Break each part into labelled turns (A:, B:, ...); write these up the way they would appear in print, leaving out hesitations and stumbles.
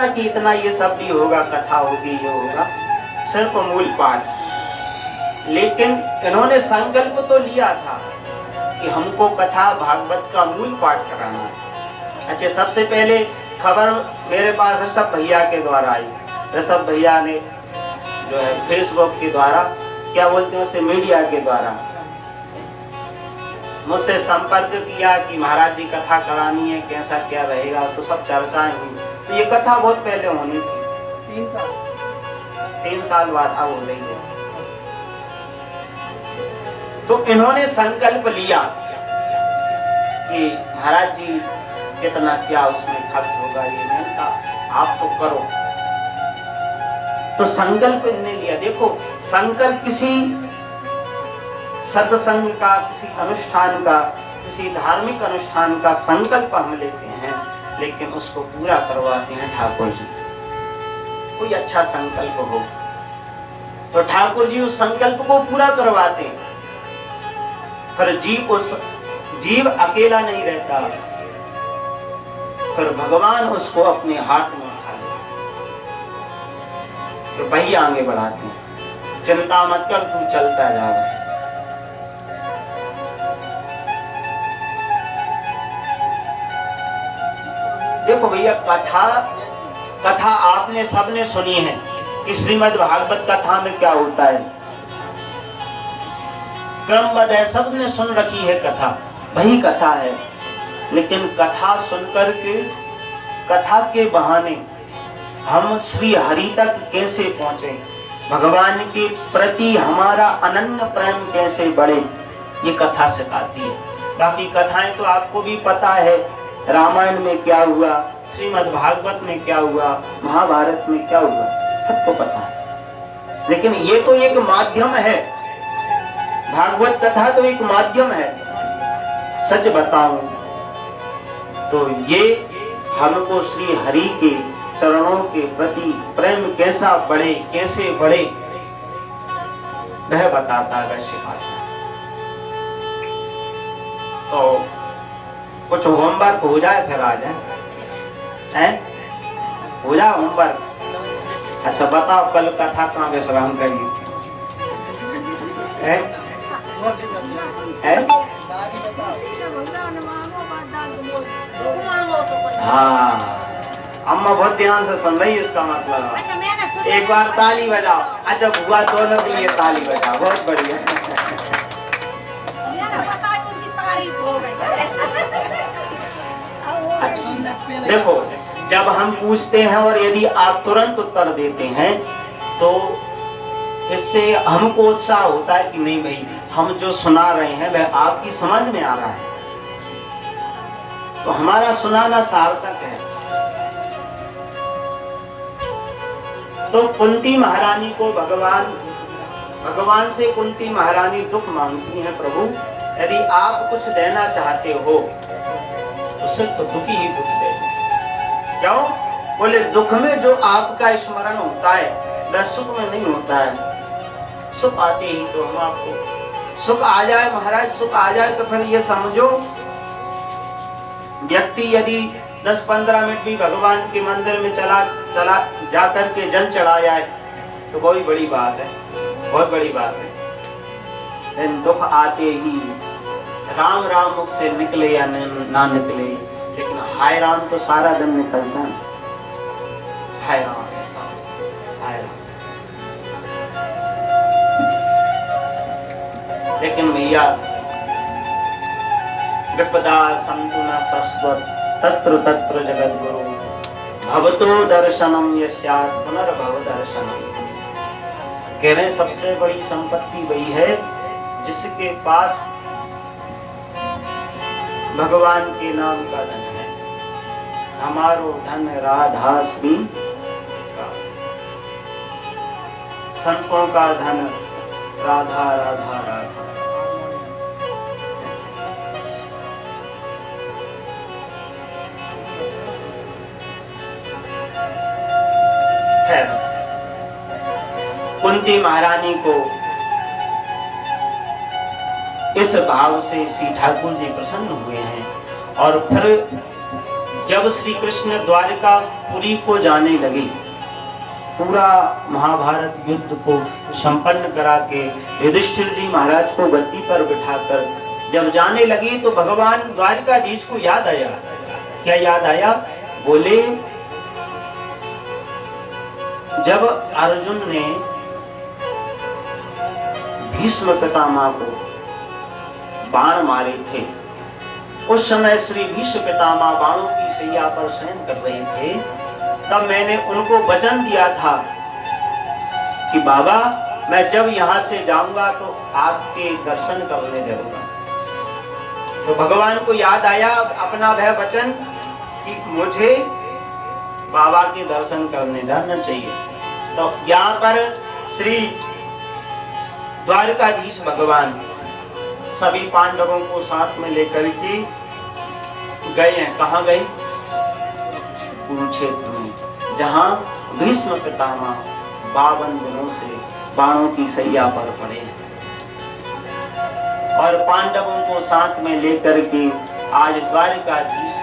A: कि इतना ये सब भी होगा, कथा होगी, ये होगा, सिर्फ मूल पाठ। लेकिन इन्होंने संकल्प तो लिया था कि हमको कथा भागवत का मूल पाठ कराना है। अच्छा, सबसे पहले खबर मेरे पास ऋषभ भैया के द्वारा आई। ऋषभ भैया ने जो है फेसबुक के द्वारा, क्या बोलते हैं उसे, मीडिया के द्वारा मुझसे संपर्क किया कि महाराज जी कथा करानी है, कैसा क्या रहेगा। तो सब चर्चाएं हुई। तो ये कथा बहुत पहले होनी थी, 3 साल बाद अब हो रही है। तो इन्होंने संकल्प लिया कि महाराज जी कितना क्या उसमें खर्च होगा, ये मैंने कहा आप तो करो। तो संकल्प इन्होंने लिया। देखो, संकल्प किसी सत्संग का, किसी अनुष्ठान का, किसी धार्मिक अनुष्ठान का संकल्प हम लेते हैं, लेकिन उसको पूरा करवाते हैं ठाकुर जी। कोई अच्छा संकल्प हो तो ठाकुर जी उस संकल्प को पूरा करवाते हैं। फिर जीव अकेला नहीं रहता, फिर भगवान उसको अपने हाथ में उठा लेते, तो वही आगे बढ़ाते हैं। चिंता मत कर, तू चलता जा बस। देखो भैया, कथा आपने सबने सुनी है कि श्रीमद् भागवत कथा में क्या होता है, क्रमबद्ध है, सबने सुन रखी है कथा, वही कथा है। लेकिन कथा सुनकर के, कथा के बहाने हम श्री हरि तक कैसे पहुंचे, भगवान के प्रति हमारा अनन्य प्रेम कैसे बढ़े, ये कथा सिखाती है। बाकी कथाएं तो आपको भी पता है, रामायण में क्या हुआ, श्रीमद् भागवत में क्या हुआ, महाभारत में क्या हुआ, सबको पता है। लेकिन ये तो एक माध्यम है, भागवत कथा तो एक माध्यम है। सच बताऊं तो ये हमको श्री हरि के चरणों के प्रति प्रेम कैसा बढ़े, कैसे बढ़े, वह बताता है, सिखाता है। तो कुछ होमवर्क हो जाए फिर आ जाए, हैं? हो जाए होमवर्क। अच्छा बताओ, कल कथा कहाँ विश्राम करिए? हाँ, अम्मा बहुत ध्यान से सुन रही, इसका मतलब अच्छा, एक बार ताली बजाओ। अच्छा बुआ, दोनों के लिए ताली बजाओ, बहुत बढ़िया। देखो, जब हम पूछते हैं और यदि आप तुरंत उत्तर देते हैं तो इससे हमको उत्साह होता है कि नहीं भाई, हम जो सुना रहे हैं वह आपकी समझ में आ रहा है, तो हमारा सुनाना सार्थक है। तो कुंती महारानी को भगवान से कुंती महारानी दुख मांगती है, प्रभु यदि आप कुछ देना चाहते हो तो सिर्फ तो दुखी ही दुख दे। क्यों? बोले दुख में जो आपका स्मरण होता है वह सुख में नहीं होता है। सुख आते ही तो हम आपको, सुख आ जाए महाराज, सुख आ जाए तो फिर ये समझो, व्यक्ति यदि 10-15 मिनट भी भगवान के मंदिर में चला जाकर के जल चढ़ा जाए तो बहुत बड़ी बात है, बहुत बड़ी बात है। लेकिन दुख आते ही राम राम मुख से निकले या ना निकले, लेकिन हाय राम तो सारा दिन निकलता है। हाय राम, ऐसा हाय राम। लेकिन भैया, विपदा संतु न शश्वत तत्र तत्र जगत गुरु भवतो दर्शनम यस्यात् पुनर्भव दर्शनम। कह रहे सबसे बड़ी संपत्ति वही है जिसके पास भगवान के नाम का धन है। हमारो धन राधा श्री, संतों का धन राधा राधा राधा। कुंती महारानी को इस भाव से श्री ठाकुर जी प्रसन्न हुए हैं और फिर जब श्री कृष्ण द्वारकापुरी को जाने लगे, पूरा महाभारत युद्ध को संपन्न करा के युधिष्ठिर जी महाराज को गद्दी पर बिठाकर जब जाने लगे तो भगवान द्वारकाधीश को याद आया। क्या याद आया? बोले, जब अर्जुन ने भीष्म पितामह को बाण मारे थे, उस समय श्री भीष्म पितामह बाणों की सैया पर शयन कर रहे थे, तब मैंने उनको वचन दिया था कि बाबा मैं जब यहाँ से जाऊंगा तो आपके दर्शन करने जाऊंगा। तो भगवान को याद आया अपना वह वचन कि मुझे बाबा के दर्शन करने जाना चाहिए। तो यहाँ पर श्री द्वारकाधीश भगवान सभी पांडवों को साथ में लेकर के गए हैं। कहाँ गए? कुरुक्षेत्र में, जहाँ भीष्म पितामह 52 दिनों से बाणों की सैया पर पड़े हैं और पांडवों को साथ में लेकर के आज द्वारकाधीश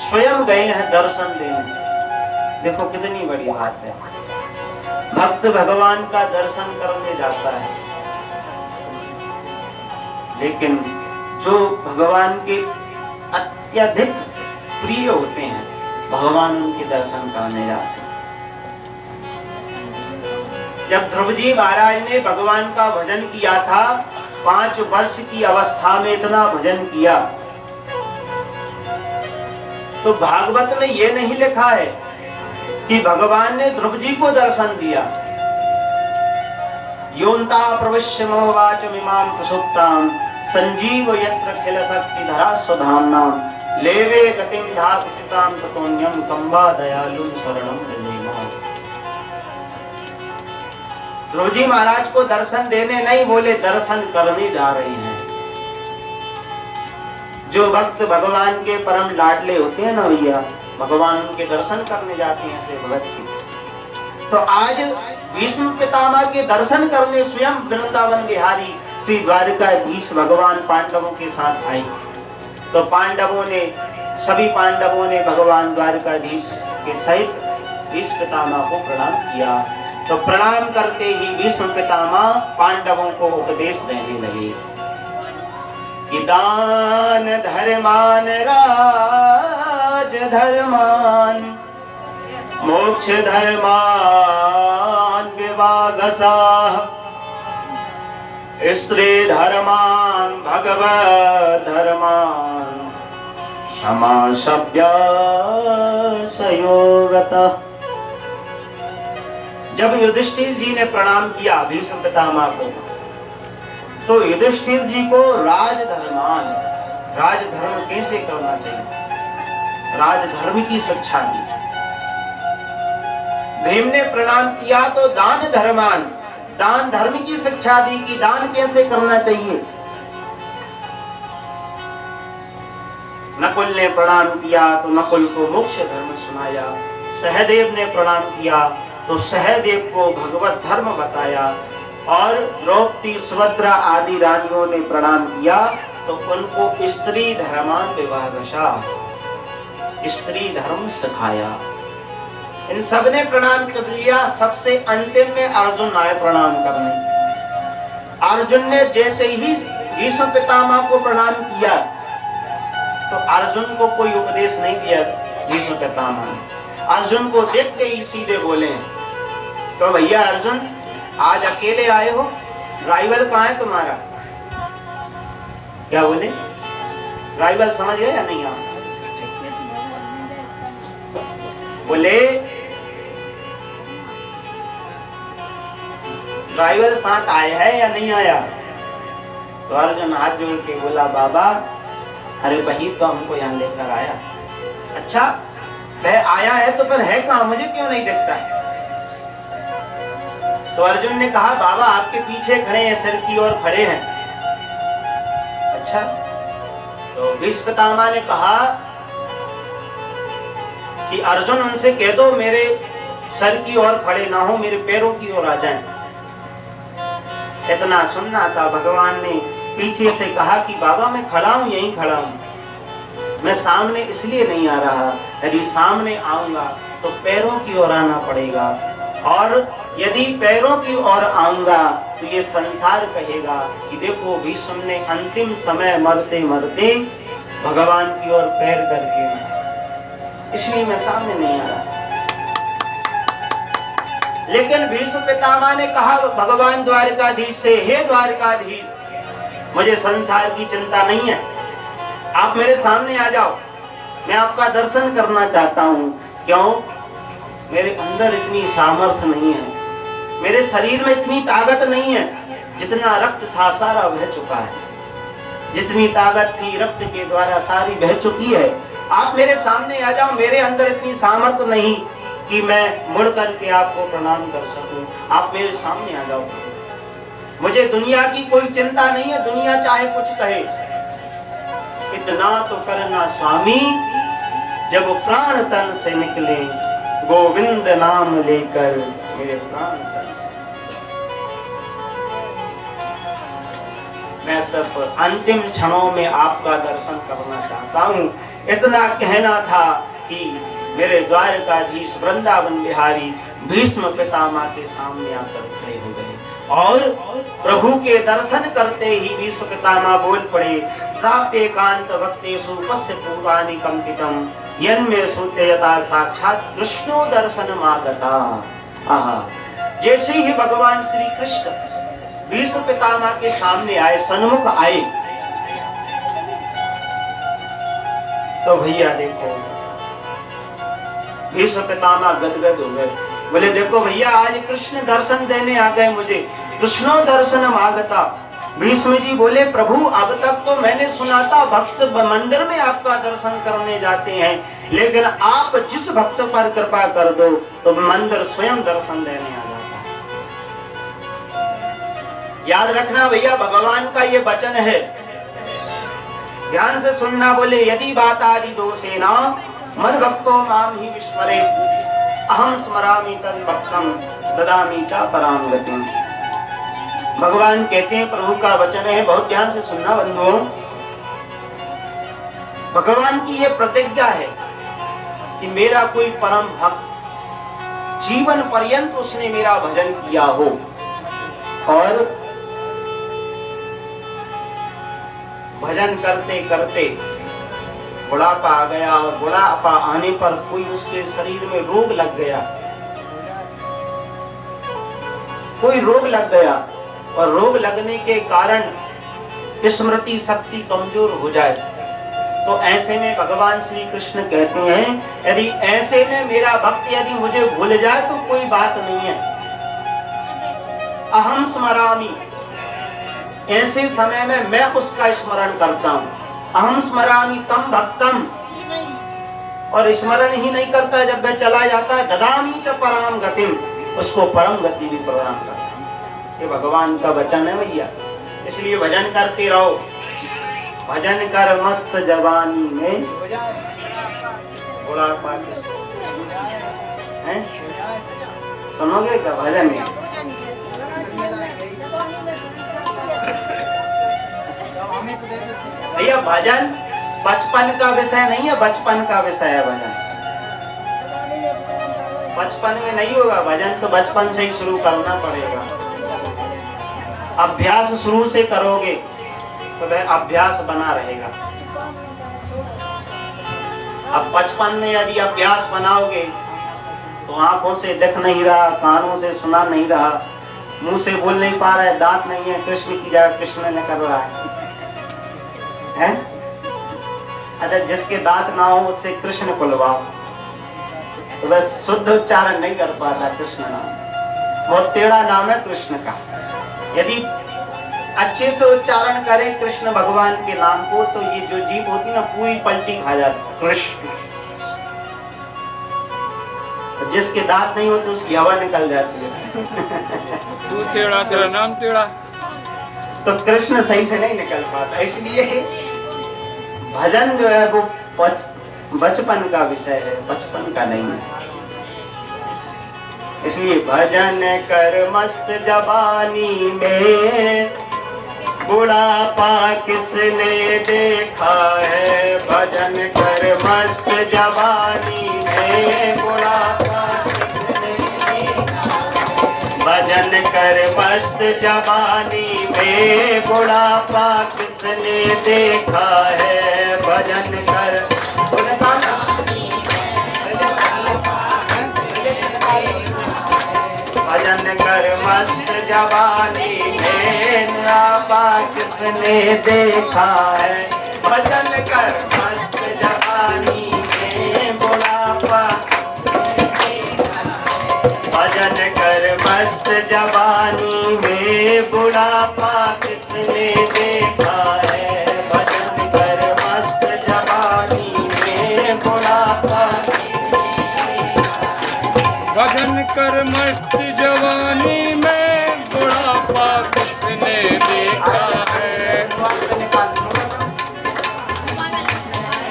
A: स्वयं गए हैं दर्शन देने। देखो कितनी बड़ी बात है, भक्त भगवान का दर्शन करने जाता है, लेकिन जो भगवान के अत्यधिक प्रिय होते हैं भगवान उनके दर्शन करने जाते हैं। जब ध्रुव जी महाराज ने भगवान का भजन किया था, 5 वर्ष की अवस्था में इतना भजन किया, तो भागवत में ये नहीं लिखा है कि भगवान ने ध्रुव जी को दर्शन दिया। योन्ता प्रविश्य मम वाचमिमां प्रसुप्तां संजीव यत्र खिल शक्ति धरा स्वधाम्नां लेवे गतिं धातुतां ततोन्यं कंबा दयालुं शरणं रजेमा। ध्रुव जी महाराज को दर्शन देने नहीं बोले, दर्शन करने जा रहे हैं। जो भक्त भगवान के परम लाडले होते हैं ना भैया, भगवान उनके दर्शन करने जाते हैं ऐसे भगत के। तो आज भीष्म पितामह के दर्शन करने स्वयं वृंदावन बिहारी श्री द्वारकाधीश भगवान पांडवों के साथ आए। तो सभी पांडवों ने भगवान द्वारकाधीश के सहित भीष्म पितामह को प्रणाम किया। तो प्रणाम करते ही भीष्म पितामह पांडवों को उपदेश देने लगे कि दान धर्मान राज धर्मान मोक्ष धर्मान विवागसाः स्त्री धर्मान भगवत धर्मान समासभ्य संयोगतः। जब युधिष्ठिर जी ने प्रणाम किया भीष्म पितामह को, तो युधिष्ठिर जी को राजधर्म कैसे करना चाहिए, राजधर्म की शिक्षा दी। भीम ने प्रणाम किया तो दान धर्म की शिक्षा दी कि दान कैसे करना चाहिए। नकुल ने प्रणाम किया तो नकुल को मोक्ष धर्म सुनाया। सहदेव ने प्रणाम किया तो सहदेव को भगवत धर्म बताया। और द्रौपदी सुभद्रा आदि रानियों ने प्रणाम किया तो उनको स्त्री धर्मान विवाहशा, स्त्री धर्म सिखाया। इन सब ने प्रणाम कर लिया। सबसे अंतिम में अर्जुन आए प्रणाम करने। अर्जुन ने जैसे ही भीष्म पितामह को प्रणाम किया तो अर्जुन को कोई उपदेश नहीं दिया। भीष्म पितामह ने अर्जुन को देखते ही सीधे बोले, तो भैया अर्जुन आज अकेले आए हो, राइवल कहाँ है तुम्हारा? क्या बोले? राइवल समझ गए या नहीं? आप बोले राइवल साथ आया है या नहीं आया? तो अर्जुन हाथ जोड़ के बोला, बाबा अरे वही तो हमको यहाँ लेकर आया। अच्छा वह आया है तो फिर है कहाँ, मुझे क्यों नहीं दिखता? तो अर्जुन ने कहा, बाबा आपके पीछे खड़े हैं, सिर की ओर खड़े हैं। अच्छा, तो भीष्म पितामह ने कहा कि अर्जुन उनसे कह दो मेरे सर की ओर खड़े ना हो, मेरे पैरों की ओर आ जाएं। इतना सुनना था, भगवान ने पीछे से कहा कि बाबा मैं खड़ा हूं, यहीं खड़ा हूं। मैं सामने इसलिए नहीं आ रहा, यदि सामने आऊंगा तो पैरों की ओर आना पड़ेगा, और यदि पैरों की ओर आऊंगा तो ये संसार कहेगा कि देखो भीष्म ने अंतिम समय मरते मरते भगवान की ओर पैर करके, इसलिए मैं सामने नहीं आ रहा। लेकिन भीष्म पितामह ने कहा भगवान द्वारकाधीश से, हे द्वारकाधीश, मुझे संसार की चिंता नहीं है, आप मेरे सामने आ जाओ, मैं आपका दर्शन करना चाहता हूँ। क्यों? मेरे अंदर इतनी सामर्थ्य नहीं है, मेरे शरीर में इतनी ताकत नहीं है, जितना रक्त था सारा बह चुका है, जितनी ताकत थी रक्त के द्वारा सारी बह चुकी है। आप मेरे सामने आ जाओ, मेरे अंदर इतनी सामर्थ्य नहीं कि मैं मुड़ करके आपको प्रणाम कर सकूं, आप मेरे सामने आ जाओ। मुझे दुनिया की कोई चिंता नहीं है, दुनिया चाहे कुछ कहे, इतना तो करना स्वामी, जब प्राण तन से निकले गोविंद नाम लेकर मेरे प्राण तन से। मैं सब अंतिम क्षणों में आपका दर्शन करना चाहता हूँ। इतना कहना था कि मेरे द्वारकाधीश वृंदावन बिहारी भीष्म पितामह के सामने आकर खड़े हो गए, और प्रभु के दर्शन करते ही भीष्म पितामह बोल पड़े, प्राप्य कांत भक्तेषु पश्य पूर्वाणि कंपितम यन्मे सुत्ययता साक्षात कृष्णो दर्शन मागता। आहा, जैसे ही भगवान श्री कृष्ण भीष्म पितामह के सामने आए, सन्मुख आए, तो भैया देखो भीष्म पितामह गदगद हो गए। बोले देखो भैया, आज कृष्ण दर्शन देने आ गए मुझे, कृष्णो दर्शन मागता। भीष्म जी बोले प्रभु, अब तक तो मैंने सुना था भक्त मंदिर में आपका दर्शन करने जाते हैं, लेकिन आप जिस भक्त पर कृपा कर दो तो मंदिर स्वयं दर्शन देने आ जाता है। याद रखना भैया, भगवान का ये वचन है, ध्यान से सुनना। बोले यदि बात आदि दोषेना मन भक्तो माम ही विस्मरे अहम स्मरामि तन भक्तम ददामि चा पराम गतिम। भगवान कहते हैं, प्रभु का वचन है, बहुत ध्यान से सुनना बंधुओं। भगवान की यह प्रतिज्ञा है कि मेरा कोई परम भक्त जीवन पर्यंत उसने मेरा भजन किया हो, और भजन करते करते बुढ़ापा आ गया, और बुढ़ापा आने पर कोई उसके शरीर में रोग लग गया, कोई रोग लग गया, और रोग लगने के कारण स्मृति शक्ति कमजोर हो जाए, तो ऐसे में भगवान श्री कृष्ण कहते हैं, यदि ऐसे में मेरा भक्त यदि मुझे भूल जाए तो कोई बात नहीं है, अहम स्मरामि, ऐसे समय में मैं उसका स्मरण करता हूँ। अहम स्मरामि तम भक्तम, और स्मरण ही नहीं करता, जब वह चला जाता है ददामि च पराम गतिम, उसको परम गति भी प्रदान करता हूँ। ये भगवान का वचन है भैया, इसलिए भजन करते रहो। भजन कर मस्त जवानी में बुढ़ापा किसको है, सुनोगे क्या भजन है? भैया भजन बचपन का विषय नहीं है, बचपन का विषय है भजन। बचपन में नहीं होगा भजन, तो बचपन से ही शुरू करना पड़ेगा। अभ्यास शुरू से करोगे तो वह अभ्यास बना रहेगा। अब बचपन में यदि अभ्यास बनाओगे तो आंखों से दिख नहीं रहा, कानों से सुना नहीं रहा, मुंह से बोल नहीं पा रहा है, दांत नहीं है, कृष्ण की जगह कृष्ण ने कर रहा है? अच्छा, जिसके दांत ना हो उससे कृष्ण बुलवाओ तो वह शुद्ध उच्चारण नहीं कर पाता कृष्ण नाम, बहुत टेढ़ा नाम है कृष्ण का। यदि अच्छे से उच्चारण करें कृष्ण भगवान के नाम को, तो ये जो जीभ होती ना पूरी पलटी खा जाती कृष्ण। तो जिसके दांत नहीं होते उसकी हवा निकल जाती है।
B: तू टेढ़ा, तेरा नाम टेढ़ा,
A: तो कृष्ण सही से नहीं निकल पाता। इसलिए भजन जो है वो बचपन का विषय है, बचपन का नहीं है। इसलिए भजन कर मस्त जवानी में बुढ़ापा किसने देखा है, भजन कर मस्त जवानी में। बुढ़ापा किसने देखा है, भजन कर मस्त जवानी में। बुढ़ापा किसने देखा है, भजन कर। भजन कर मस्त जवानी में, बुढ़ापा किसने देखा है, भजन कर मस्त जवानी में। बुढ़ापा भजन कर मस्त जवानी में, बुढ़ापा किसने देखा है, भजन कर मस्त जवानी में। बुढ़ापा
B: भजन कर मस्त जवानी में, बुढ़ापा किसने देखा है।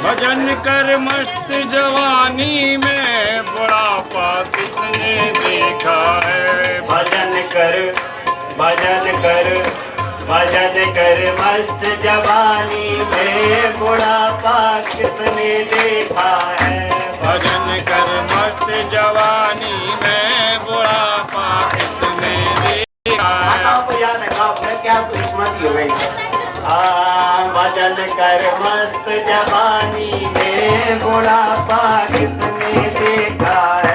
B: भजन कर मस्त जवानी में, बुढ़ापा किसने देखा है।
A: भजन कर भजन कर भजन कर मस्त जवानी में, बुढ़ापा किसने देखा है।
B: भजन कर मस्त जवानी में, बुढ़ापा किसने देखा है।
A: आपको याद है क्या किस्मत हो गई। भजन कर मस्त जवानी में, बुढ़ापा किसने देखा है।